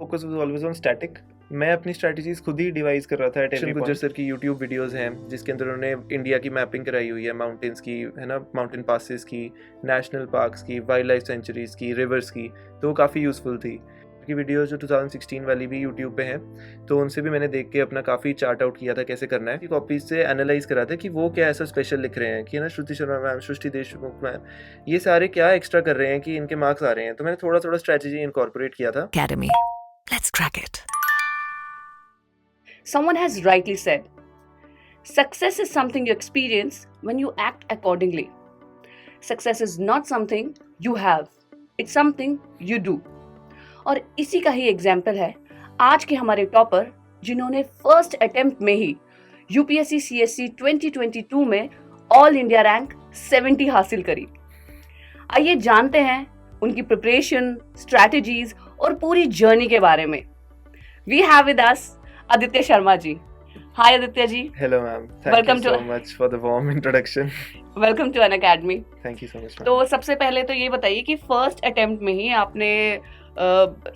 Focus was always on static. मैं अपनी strategies खुद ही डिवाइस कर रहा था एट एवरी गुज्जर सर की यूट्यूब वीडियोस हैं जिसके अंदर उन्होंने इंडिया की मैपिंग कराई हुई है, माउंटेन्स की, है ना, माउंटेन पासेस की, नेशनल पार्क्स की, वाइल्ड लाइफ सेंचुरीज की, रिवर्स की, तो वो काफ़ी यूज़फुल थी। की वीडियोस जो 2016 वाली भी यूट्यूब पे हैं, तो उनसे भी मैंने देख के अपना काफ़ी चार्ट आउट किया था कैसे करना है, कि कॉपीज से एनालाइज करा था कि वो क्या ऐसा स्पेशल लिख रहे हैं, कि ना श्रुति शर्मा मैम, सृष्टि देशमुख मैम, ये सारे क्या एक्स्ट्रा कर रहे हैं कि इनके मार्क्स आ रहे हैं। तो मैंने थोड़ा थोड़ा स्ट्रेटजी इनकॉर्पोरेट किया था। Academy. Let's crack it. Someone has rightly said, success is something you experience when you act accordingly. Success is not something you have, it's something you do. और इसी का ही एग्जाम्पल है आज के हमारे टॉपर, जिन्होंने फर्स्ट अटेम्प्ट में ही UPSC CSC 2022 में ऑल इंडिया रैंक 70 हासिल करी। आइए जानते हैं उनकी प्रिपरेशन, स्ट्रैटेजीज और पूरी जर्नी के बारे में। We have with us Aditya Sharma ji. Hi Aditya ji. Hello ma'am, thank you so much for the warm introduction. Welcome to Unacademy. Thank you so much. तो सबसे पहले तो ये बताइए कि फर्स्ट अटेम्प्ट में ही आपने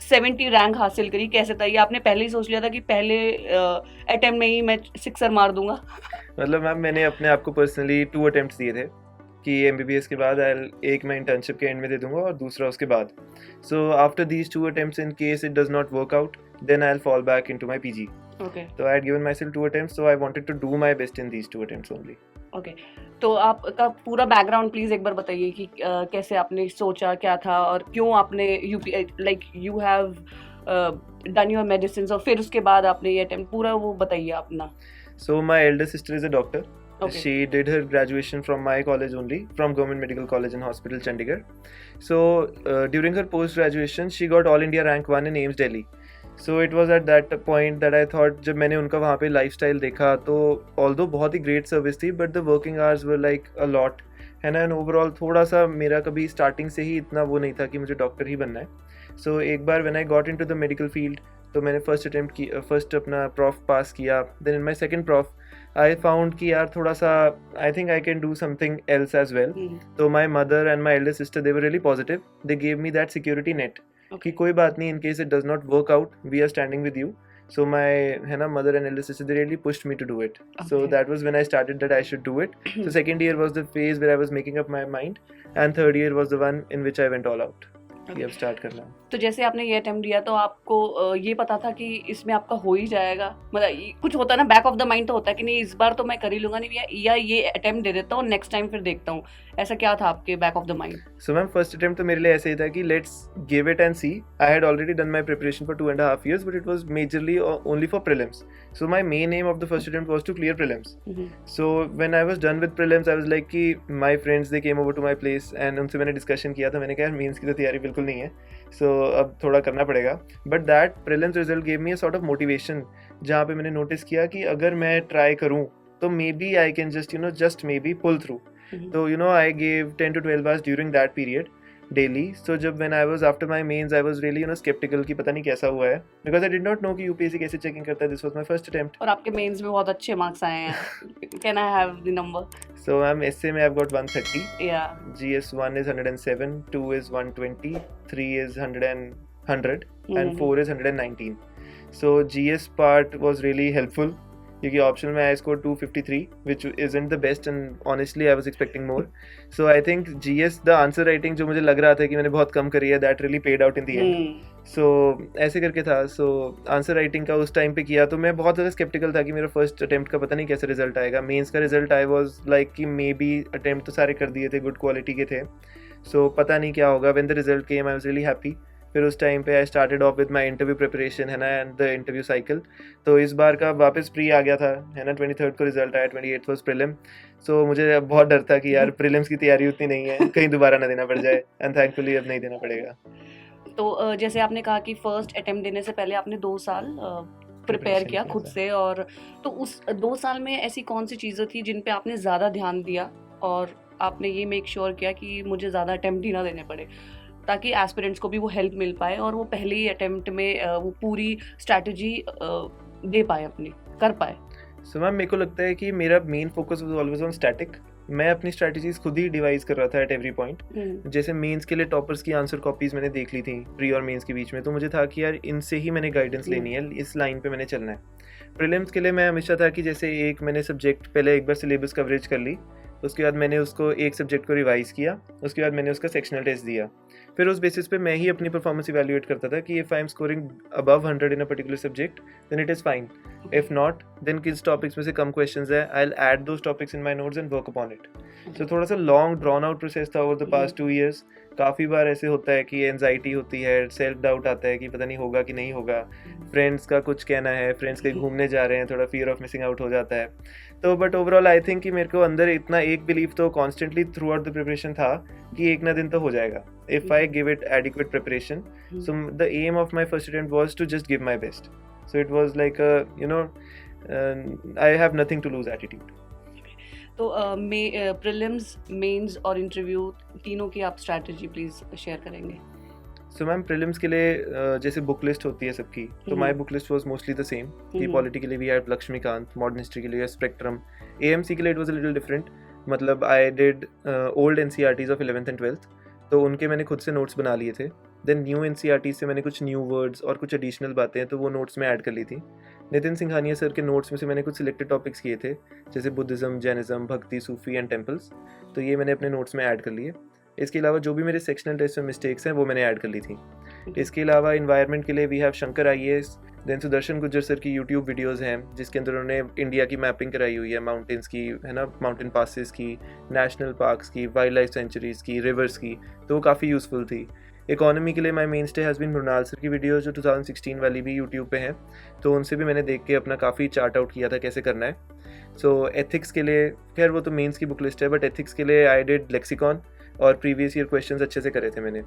70 रैंक हासिल करी, कैसे था ये? आपने पहले ही सोच लिया था कि पहले अटेम्प्ट में ही मैं सिक्सर मार दूंगा? मतलब मैम, मैंने अपने आप को पर्सनली 2 अटेम्प्ट्स दिए थे कि एमबीबीएस के बाद एक मैं इंटर्नशिप के एंड में दे दूंगा और दूसरा उसके बाद। So after these 2 attempts, in case it does not work out, then I will fall back into my PG. Okay. तो I had given myself 2 attempts, so I wanted to do my best in these 2 attempts only. Okay. तो आपका पूरा background please एक बार बताइए कि कैसे आपने सोचा, क्या था और क्यों आपने you have done your medicine, और फिर उसके बाद आपने ये अटेम्प्ट पूरा वो बताइए अपना। So my Elder sister is a doctor. Okay. She did her graduation from my college only, from Government Medical College and Hospital, Chandigarh. So during her post graduation, she got All India Rank 1 in AIIMS Delhi. So it was at that point that I thought, जब मैंने उनका वहाँ पे lifestyle देखा, तो although बहुत ही great service थी, but the working hours were like a lot, है ना, and overall थोड़ा सा मेरा कभी starting से ही इतना वो नहीं था कि मुझे डॉक्टर ही बनना है। So एक बार when I got into the medical field, तो मैंने फर्स्ट अपना प्रॉफ पास किया। Then in my second prof I found कि यार थोड़ा सा I think I can do something else as well. तो my mother and my elder sister, they were really positive, they gave me that security net कि कोई बात नहीं, in case it does not work out, we are standing with you. So my mother and elder sister, they really pushed me to do it. Okay. So that was when I started that I should do it. So second year was the phase where I was making up my mind, and third year was the one in which I went all out. अब start करना। तो जैसे आपने ये attempt दिया तो आपको ये पता था कि इसमें आपका हो ही जाएगा? मतलब कुछ होता है ना, बैक ऑफ द माइंड तो होता है कि नहीं इस बार तो मैं कर ही लूंगा, नहीं या ये अटेम्प्ट दे देता हूँ, नेक्स्ट टाइम फिर देखता हूँ, ऐसा क्या था आपके back of the mind? So ma'am, first attempt तो मेरे लिए ऐसे ही था कि let's give it and see. I had already done my preparation for 2.5 years, but it was majorly only for prelims. So my main aim of the first attempt was to clear prelims. So when I was done with prelims, I was like कि my friends, they came over to my place and उनसे मैंने discussion किया था। मैंने कहा mains की तो तैयारी बिल्कुल नहीं है, सो अब थोड़ा करना पड़ेगा। But that prelims result gave me a sort of motivation, जहाँ पे मैंने नोटिस किया कि अगर मैं ट्राई करूँ तो maybe I can just maybe pull through. तो I gave 10 to 12 hours during that period daily. So जब when I was after my mains, I was really sceptical कि पता नहीं कैसा हुआ है, because I did not know कि UPSC कैसे चेकिंग करता है। This was my first attempt. और आपके मेंस में बहुत अच्छे मार्क्स आए हैं। Can I have the number? So ma'am, SA में आई हैव गॉट 130, या GS 1 is 107, 2 is 120, 3 is 100 and 4 is 119. So GS part was really helpful क्योंकि ऑप्शनल में I score 253, which isn't the best and honestly I was expecting more. So I think GS the answer writing जो मुझे लग रहा था कि मैंने बहुत कम करी है, that really paid out in the end. So ऐसे करके था। So आंसर राइटिंग का उस टाइम पे किया तो मैं बहुत ज़्यादा स्केप्टिकल था कि मेरा फर्स्ट अटेम्प्ट का पता नहीं कैसे रिजल्ट आएगा। मेंस का रिजल्ट आई वाज लाइक कि मे बी अटेम्प्ट तो सारे कर दिए थे, गुड क्वालिटी के थे, सो पता नहीं क्या होगा। When the result came, I was really happy. फिर उस टाइम पे I started off with my interview preparation, है ना, एंड द इंटरव्यू साइकिल। तो इस बार का वापस प्री आ गया था, है ना, 23rd को रिजल्ट आया, 28th वाज प्रीलिम। सो मुझे बहुत डर था कि यार प्रीलिम्स की तैयारी उतनी नहीं है, कहीं दोबारा ना देना पड़ जाए, एंड थैंकफुली अब नहीं देना पड़ेगा। तो जैसे आपने कहा कि फर्स्ट अटेम्प्ट देने से पहले आपने 2 साल प्रिपेयर किया खुद से, और तो उस 2 साल में ऐसी कौन सी चीज़ें थी जिन पे आपने ज़्यादा ध्यान दिया और आपने ये मेक श्योर किया कि मुझे ज़्यादा अटेम्प्ट ही ना देने पड़े, ताकि एस्पिरेंट्स को भी वो हेल्प मिल पाए और वो पहले ही अटेम्प्ट में वो पूरी स्ट्रैटेजी दे पाए, अपनी कर पाए? सो मैम, मेरे को लगता है कि मेरा main focus was always on static. मैं अपनी स्ट्रैटेजीज खुद ही डिवाइस कर रहा था एट एवरी पॉइंट। जैसे मेंस के लिए टॉपर्स की आंसर कॉपीज मैंने देख ली थी प्री और मेंस के बीच में, तो मुझे था कि यार इनसे ही मैंने गाइडेंस लेनी है, इस लाइन पे मैंने चलना है। प्रीलिम्स के लिए मैं हमेशा था कि जैसे एक मैंने सब्जेक्ट पहले एक बार सिलेबस कवरेज कर ली, उसके बाद मैंने उसको एक सब्जेक्ट को रिवाइज किया, उसके बाद मैंने उसका सेक्शनल टेस्ट दिया, फिर उस बेसिस पे मैं ही अपनी परफॉर्मेंस इवैल्यूएट करता था कि if I am scoring above 100 in a particular subject then it is fine, if not then किस टॉपिक्स में से कम क्वेश्चंस है I will add those topics in my notes and work upon it. So थोड़ा सा long drawn out process था over the past 2 years. काफ़ी बार ऐसे होता है कि एनजाइटी होती है, सेल्फ डाउट आता है कि पता नहीं होगा कि नहीं होगा, फ्रेंड्स का कुछ कहना है, फ्रेंड्स कहीं घूमने जा रहे हैं, थोड़ा फियर ऑफ मिसिंग आउट हो जाता है। तो बट ओवरऑल आई थिंक कि मेरे को अंदर इतना एक बिलीव तो constantly throughout the preparation था कि एक ना दिन तो हो जाएगा if I give it adequate preparation. So the aim of my first attempt was to just give my best. So it was like I have nothing to lose attitude. तो prelims, mains और interview तीनों की आप strategy please share करेंगे। So ma'am prelims के लिए जैसे book list होती है सबकी, तो my book list was mostly the same कि पॉलिटी के लिए we had Laxmikanth, modern history के लिए स्पेक्ट्रम, एएमसी के लिए it was a little different. मतलब I did old NCERTs of 11th and 12th, तो उनके मैंने खुद से नोट्स बना लिए थे। देन न्यू एनसीईआरटी से मैंने कुछ न्यू वर्ड्स और कुछ एडिशनल बातें हैं तो वो नोट्स में ऐड कर ली थी। नितिन सिंघानिया सर के नोट्स में से मैंने कुछ सिलेक्टेड टॉपिक्स किए थे जैसे बुद्धिज़्म, जैनिज़्म, भक्ति, सूफी एंड टेम्पल्स, तो ये मैंने अपने नोट्स में ऐड कर लिए। इसके अलावा जो भी मेरे सेक्शनल टेस्ट में मिस्टेक्स हैं वो मैंने ऐड कर ली थी। इसके अलावा इन्वायरमेंट के लिए we have Shankar IAS, then Sudarshan Gujjar sir की यूट्यूब वीडियोस हैं जिसके अंदर उन्होंने इंडिया की मैपिंग कराई हुई है, माउंटेन्स की है ना, माउंटेन पासेस की, नेशनल पार्क्स की, वाइल्ड लाइफ सेंचुरीज़ की, रिवर्स की, तो वो काफ़ी यूज़फुल थी। इकोनॉमी के लिए my mainstay has been Mrinal sir की वीडियो जो 2016 वाली भी यूट्यूब पे हैं, तो उनसे भी मैंने देख के अपना काफ़ी चार्ट आउट किया था कैसे करना है। सो एथिक्स के लिए खैर वो तो मेंस की बुक लिस्ट है, बट एथिक्स के लिए आई डिड लेक्सिकॉन और प्रीवियस ईयर क्वेश्चंस अच्छे से करे थे मैंने।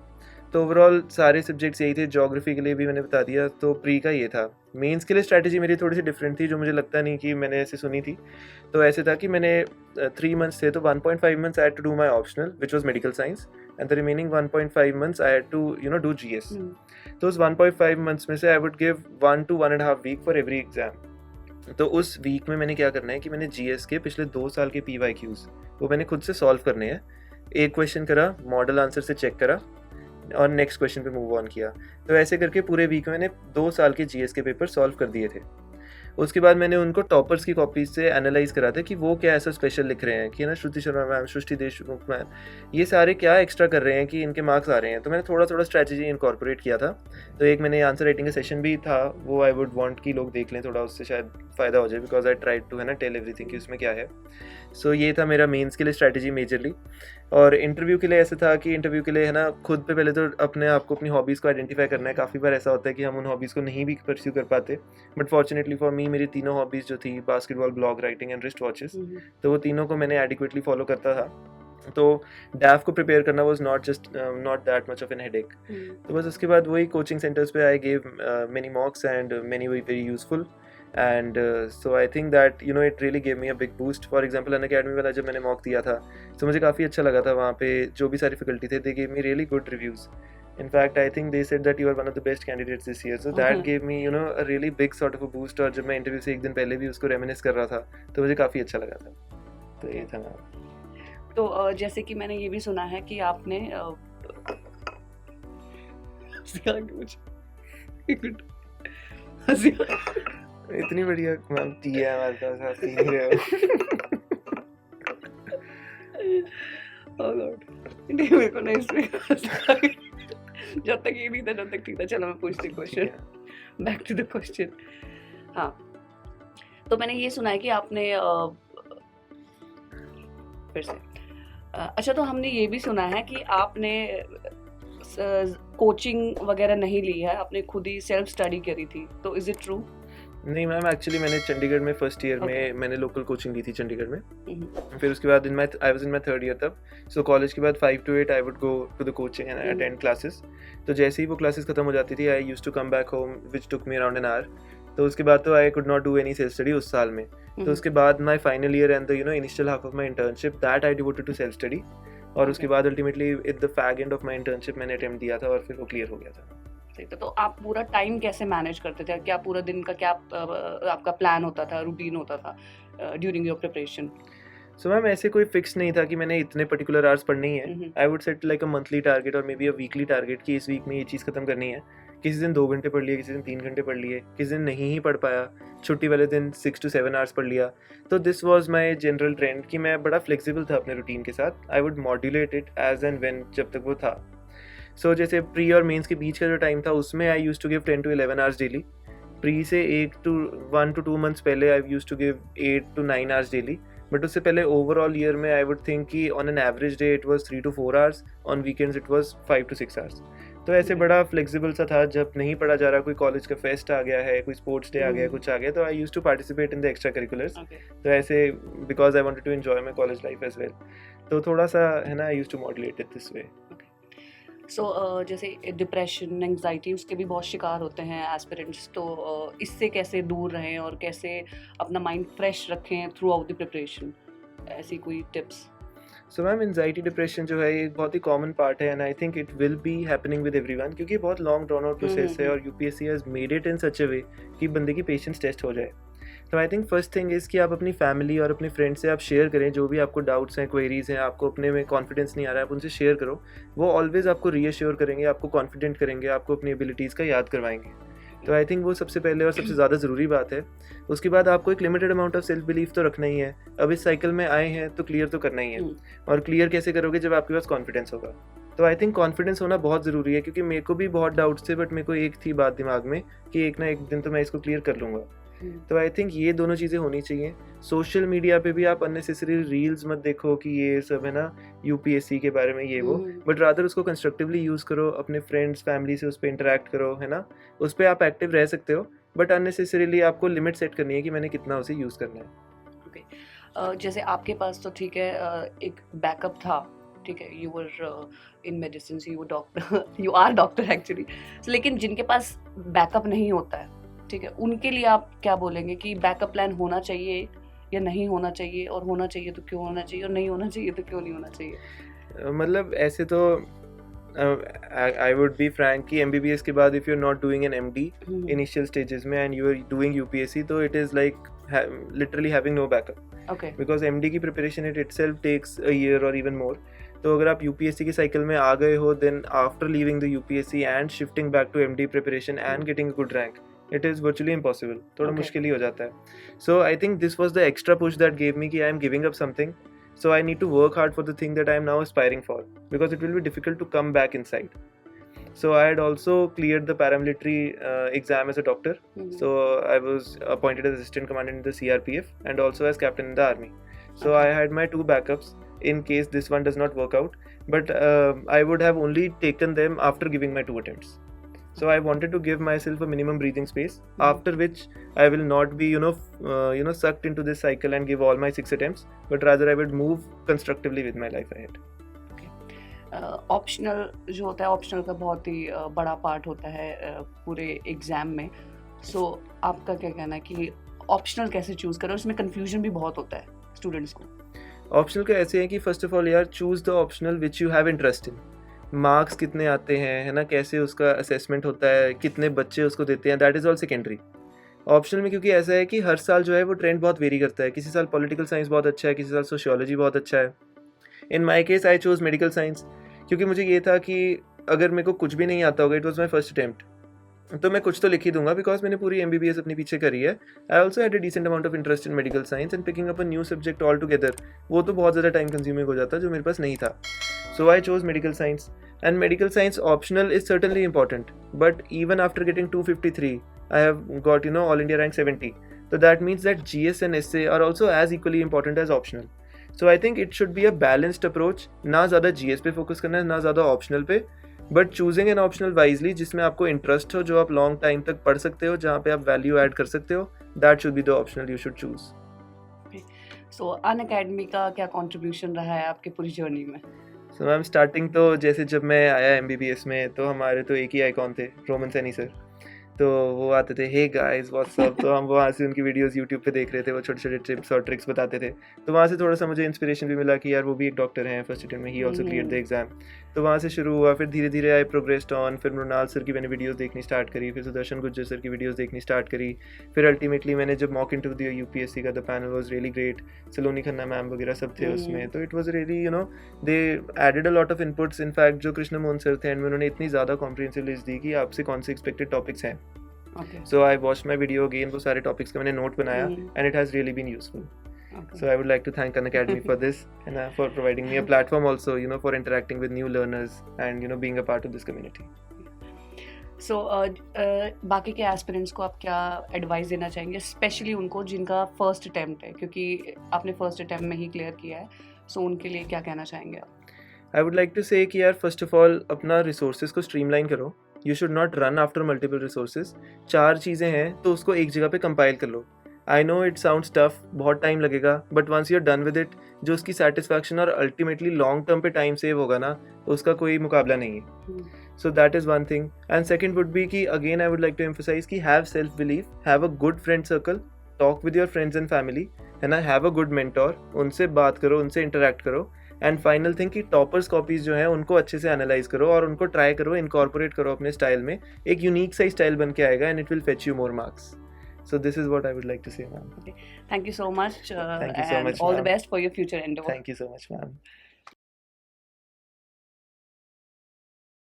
तो ओवरऑल सारे सब्जेक्ट्स यही थे। ज्योग्राफी के लिए भी मैंने बता दिया, तो प्री का ये था। मेंस के लिए स्ट्रैटेजी मेरी थोड़ी सी डिफरेंट थी जो मुझे लगता नहीं कि मैंने ऐसे सुनी थी। तो ऐसे था कि मैंने 3 months थे तो 1.5 months I had to do my optional which was medical science and the remaining 1.5 months I had to do GS। तो उस 1.5 months में से I would give 1 to 1.5 week for every exam. तो उस वीक में मैंने क्या करना है कि मैंने GS के पिछले 2 साल के PYQs वो मैंने खुद से सॉल्व करने हैं। एक क्वेश्चन करा, मॉडल आंसर से चेक करा और नेक्स्ट क्वेश्चन पे मूव ऑन किया। तो ऐसे करके पूरे वीक में मैंने 2 साल के GS के पेपर सॉल्व कर दिए थे। उसके बाद मैंने उनको टॉपर्स की कॉपीज से एनालाइज करा था कि वो क्या ऐसा स्पेशल लिख रहे हैं कि ना श्रुति शर्मा मैम, सृष्टि देशमुख मैम, ये सारे क्या एक्स्ट्रा कर रहे हैं कि इनके मार्क्स आ रहे हैं। तो मैंने थोड़ा थोड़ा स्ट्रैटेजी इनकॉर्पोरेट किया था। तो एक मैंने आंसर राइटिंग का सेशन भी था, वो आई वुड वांट कि लोग देख लें थोड़ा, उससे शायद फ़ायदा हो जाए, बिकॉज आई ट्राई टू है ना टेल एवरीथिंग कि उसमें क्या है। सो ये था मेरा मेंस के लिए स्ट्रैटेजी मेजरली। और इंटरव्यू के लिए ऐसे था कि इंटरव्यू के लिए है ना खुद पे पहले तो अपने आप को, अपनी हॉबीज़ को आइडेंटिफाई करना है। काफ़ी बार ऐसा होता है कि हम उन हॉबीज़ को नहीं भी परस्यू कर पाते, बट फॉर्चुनेटली फॉर मी मेरी तीनों हॉबीज़ जो थी, basketball, blog writing and wrist watches, तो वो तीनों को मैंने एडिक्वेटली फॉलो करता था। तो डैफ को प्रिपेयर करना was not that much of an headache. तो बस उसके बाद वही कोचिंग सेंटर्स पे I gave many mocks and many were very useful and so I think that it really gave me a big boost. For example Unacademy वाला जब मैंने mock दिया था तो मुझे काफ़ी अच्छा लगा था। वहाँ पे जो भी सारी फैकल्टी थे दे gave me really good reviews. In fact, I think they said that you are one of the best candidates this year. So that gave me, a really big sort of a boost. और जब मैं interview से एक दिन पहले भी उसको रेमिनिस कर रहा था तो मुझे काफ़ी अच्छा लगा था। तो ये था ना। तो जैसे कि मैंने ये भी सुना है कि आपने इतनी बढ़िया मैम टी है हमारे पास, आप पी नहीं रहे हो। Oh God, नहीं मेरे को नहीं इसमें जब तक ये नहीं था जब तक ठीक था। चलो मैं पूछती question, back to the question. हाँ, तो मैंने ये सुना है कि आपने फिर से अच्छा, तो हमने ये भी सुना है कि आपने कोचिंग वगैरह नहीं ली है, आपने खुद ही सेल्फ स्टडी करी थी, तो इज इट ट्रू? नहीं मैम, एक्चुअली मैंने चंडीगढ़ में फर्स्ट ईयर में मैंने लोकल कोचिंग ली थी चंडीगढ़ में। फिर उसके बाद I was in my third year तब। सो कॉलेज के बाद 5 to 8 I would go to the coaching and attend classes. तो जैसे ही वो क्लासेस खत्म हो जाती थी I used to come back home which took me around an hour. तो उसके बाद तो I could not do any self study उस साल में। तो उसके बाद my final year and the initial half of my internship that I devoted to self study. और उसके बाद ultimately at the fag end of my internship मैंने अटेम्प्ट दिया था और फिर वो क्लियर हो गया था। तो आप पूरा टाइम कैसे मैनेज करते थे? क्या पूरा दिन का क्या आपका प्लान होता था, रूटीन होता था during your preparation? So ma'am ऐसे कोई फिक्स नहीं था कि मैंने इतने पर्टिकुलर आवर्स पढ़नी है. I would set like a monthly target और maybe a weekly target कि इस वीक में ये चीज़ खत्म करनी है. किसी दिन 2 घंटे पढ़ लिए, किसी दिन 3 घंटे पढ़ लिए, किसी दिन नहीं ही पढ़ पाया, छुट्टी वाले दिन 6 to 7 आवर्स पढ़ लिया. तो this was my general trend कि मैं बड़ा फ्लेक्सिबल था अपने रूटीन के साथ. I would modulate it as and when जब तक वो था. सो जैसे प्री और मेंस के बीच का जो टाइम था उसमें I used to give 10 to 11 hours daily. Pre से 1 to 2 मंथ्स पहले I used to give 8 to 9 hours daily. But उससे पहले ओवरऑल ईयर में आई वुड थिंक कि on an average day it was 3 to 4 hours, on weekends it was 5 to 6 hours. तो ऐसे बड़ा flexible सा था. जब नहीं पढ़ा जा रहा, कोई कॉलेज का फेस्ट आ गया है, कोई स्पोर्ट्स डे आ गया, कुछ आ गया, तो I used to participate in the extracurriculars. तो ऐसे because I wanted to enjoy my college life as well. तो थोड़ा सा है ना, I used to modulate it this way. So जैसे डिप्रेशन, एंग्जाइटी, उसके भी बहुत शिकार होते हैं एस्पिरेंट्स. तो इससे कैसे दूर रहें और कैसे अपना माइंड फ्रेश रखें थ्रू आउट द प्रिपरेशन, ऐसी कोई tips? So ma'am anxiety depression जो है ये एक बहुत ही कॉमन पार्ट है and I think it will be happening with everyone, क्योंकि ये बहुत लॉन्ग ड्रॉन आउट प्रोसेस है और UPSC has made it in such a way कि बंदे की पेशेंस टेस्ट हो जाए. तो I think first thing is कि आप अपनी फैमिली और अपने फ्रेंड्स से आप शेयर करें जो भी आपको डाउट्स हैं, क्वेरीज हैं, आपको अपने में कॉन्फिडेंस नहीं आ रहा है, आप उनसे शेयर करो. वो ऑलवेज आपको रीअश्योर करेंगे, आपको कॉन्फिडेंट करेंगे, आपको अपनी एबिलिटीज़ का याद करवाएंगे. तो आई थिंक वो सबसे पहले और सबसे ज़्यादा ज़रूरी बात है. उसके बाद आपको एक limited amount of self belief तो रखना ही है. अब इस साइकिल में आए हैं तो क्लियर तो करना ही है. और क्लियर कैसे करोगे? जब आपके पास कॉन्फिडेंस होगा. तो आई थिंक कॉन्फिडेंस होना बहुत ज़रूरी है, क्योंकि मेरे को भी बहुत डाउट्स थे बट मेरे को एक थी बात दिमाग में कि एक ना एक दिन तो मैं इसको क्लियर कर लूँगा. तो आई थिंक ये दोनों चीज़ें होनी चाहिए. सोशल मीडिया पे भी आप अननेसेसरी रील्स मत देखो कि ये सब है ना यूपीएससी के बारे में ये वो, बट रादर उसको कंस्ट्रक्टिवली यूज़ करो. अपने फ्रेंड्स, फैमिली से उस पर इंटरेक्ट करो, है ना. उस पर आप एक्टिव रह सकते हो, बट अननेसेसरीली आपको लिमिट सेट करनी है कि मैंने कितना उसे यूज़ करना है. ओके, जैसे आपके पास तो ठीक है एक बैकअप था, ठीक है, you were in medicine, you doctor, you are doctor actually. लेकिन जिनके पास बैकअप नहीं होता है, ठीक है, उनके लिए आप क्या बोलेंगे कि बैकअप प्लान होना चाहिए या नहीं होना चाहिए, और होना चाहिए तो क्यों होना चाहिए, और नहीं होना चाहिए तो क्यों नहीं होना चाहिए? मतलब ऐसे तो आई वुड बी फ्रैंक कि एमबीबीएस के बाद if you are not doing an MD initial stages में and you are doing UPSC, तो it is like literally having no backup. Okay. Because MD की preparation it itself takes a year और even more. तो अगर आप UPSC के cycle में आ गए हो, then after leaving the UPSC and shifting back to MD preparation and getting a good rank, it is virtually impossible. थोड़ा मुश्किल ही हो जाता है. So I think this was the extra push that gave me कि I am giving up something. So I need to work hard for the thing that I am now aspiring for, because it will be difficult to come back inside. So I had also cleared the paramilitary exam as a doctor. So I was appointed as assistant commandant in the CRPF and also as captain in the army. So I had my 2 backups in case this one does not work out. But I would have only taken them after giving my 2 attempts. So I wanted to give myself a minimum breathing space, after which I will not be sucked into this cycle and give all my 6 attempts, but rather I would move constructively with my life ahead. Optional जो होता है, optional का बहुत ही बड़ा part होता है पूरे exam में. सो आपका क्या कहना है कि ऑप्शनल कैसे चूज करें? उसमें कंफ्यूजन भी बहुत होता है स्टूडेंट्स को. ऑप्शनल का ऐसे है कि फर्स्ट ऑफ ऑल यार, choose the optional which you have interest in. Marks कितने आते हैं, है ना, कैसे उसका असेसमेंट होता है, कितने बच्चे उसको देते हैं, that is all secondary. Optional में क्योंकि ऐसा है कि हर साल जो है वो ट्रेंड बहुत वेरी करता है. किसी साल पॉलिटिकल साइंस बहुत अच्छा है, किसी साल सोशियोलॉजी बहुत अच्छा है. In my case I chose medical science, क्योंकि मुझे ये था कि अगर मेरे को कुछ भी नहीं आता होगा, it was my first attempt, तो मैं कुछ तो लिख ही दूंगा, बिकॉज मैंने पूरी एमबीबीएस अपने पीछे करी है. I also had a decent amount of interest in medical science and picking up a new subject all together, वो तो बहुत ज़्यादा टाइम कंज्यूमिंग हो जाता जो मेरे पास नहीं था. So I chose medical science. And medical science optional is certainly important, but even after getting 253 I have got all India rank 70, so that means that GS and SA are also as equally important as optional. So I think it should be a balanced approach, ना ज़्यादा GS पे focus करना है, ना ज़्यादा optional पे, but choosing an optional wisely जिसमें आपको इंटरेस्ट हो, जो आप लॉन्ग टाइम तक पढ़ सकते हो, जहाँ पे आप वैल्यू ऐड कर सकते हो, that should be the optional you should choose. So Unacademy का क्या कंट्रीब्यूशन रहा है आपकी पूरी जर्नी में? सो मैम स्टार्टिंग तो जैसे जब मैं आया एमबीबीएस में तो हमारे तो एक ही आइकॉन थे, रोमन सैनी सर. तो वो आते थे, हे गाइस व्हाट्सअप, तो हम वहाँ से उनकी वीडियोस यूट्यूब पे देख रहे थे, वो छोटे छोटे टिप्स और ट्रिक्स बताते थे। तो वहाँ से थोड़ा सा मुझे इंस्पिरेशन भी मिला कि यार वो भी एक डॉक्टर हैं, फर्स्ट अटेम्प्ट में he also clear the exam. तो वहाँ से शुरू हुआ, फिर धीरे धीरे आई प्रोग्रेस्ड ऑन, फिर मृणाल सर की मैंने वीडियोस देखनी स्टार्ट करी, फिर सुदर्शन गुज्जर सर की वीडियोस देखनी स्टार्ट करी, फिर अल्टीमेटली मैंने जब मॉक इंटरव्यू दिया यूपीएससी का, the panel was really great, Saloni Khanna ma'am वगैरह सब थे उसमें। तो it was really you know they added a lot of inputs. In fact जो कृष्ण मोहन सर थे एंड में उन्होंने इतनी ज़्यादा कॉम्प्रिहेंसिव लिस्ट दी कि आपसे कौन से एक्सपेक्टेड टॉपिक्स हैं। Okay. So I watched my video again, वो सारे टॉपिक्स का मैंने नोट बनाया and it has really been useful. Okay. So I would like to thank Unacademy for this and for providing me a platform also, you know, for interacting with new learners and you know being a part of this community. So बाकी के aspirants को आप क्या advice देना चाहेंगे, specially उनको जिनका first attempt है, क्योंकि आपने फर्स्ट अटेम्प्ट में ही क्लियर किया है, सो उनके लिए क्या कहना चाहेंगे आप? I would like to say कि यार फर्स्ट ऑफ ऑल अपना रिसोर्सेज को स्ट्रीमलाइन करो। You should not run after multiple resources. 4 चीज़ें हैं तो उसको एक जगह पे कंपाइल कर लो। I know it sounds tough, बहुत टाइम लगेगा, but once you are done with it, जो उसकी सेटिस्फैक्शन और अल्टीमेटली लॉन्ग टर्म पे टाइम सेव होगा ना, उसका कोई मुकाबला नहीं है। So that is one thing. And second would be कि again I would like to emphasise कि have self believe, have a good friend circle, talk with your friends and family, है ना, हैव अ गुड मेंटोर, उनसे बात करो, उनसे interact करो। And final thing कि टॉपर्स कॉपीज जो हैं उनको अच्छे से एनालाइज करो और उनको ट्राई करो, इनकॉर्पोरेट करो अपने स्टाइल में। एक यूनिक सा स्टाइल बन के आएगा and it will fetch you more marks. So this is what I would like to say, ma'am. Thank you so much. Thank you so much, all the ma'am. best for your future endeavor. Thank you so much, ma'am.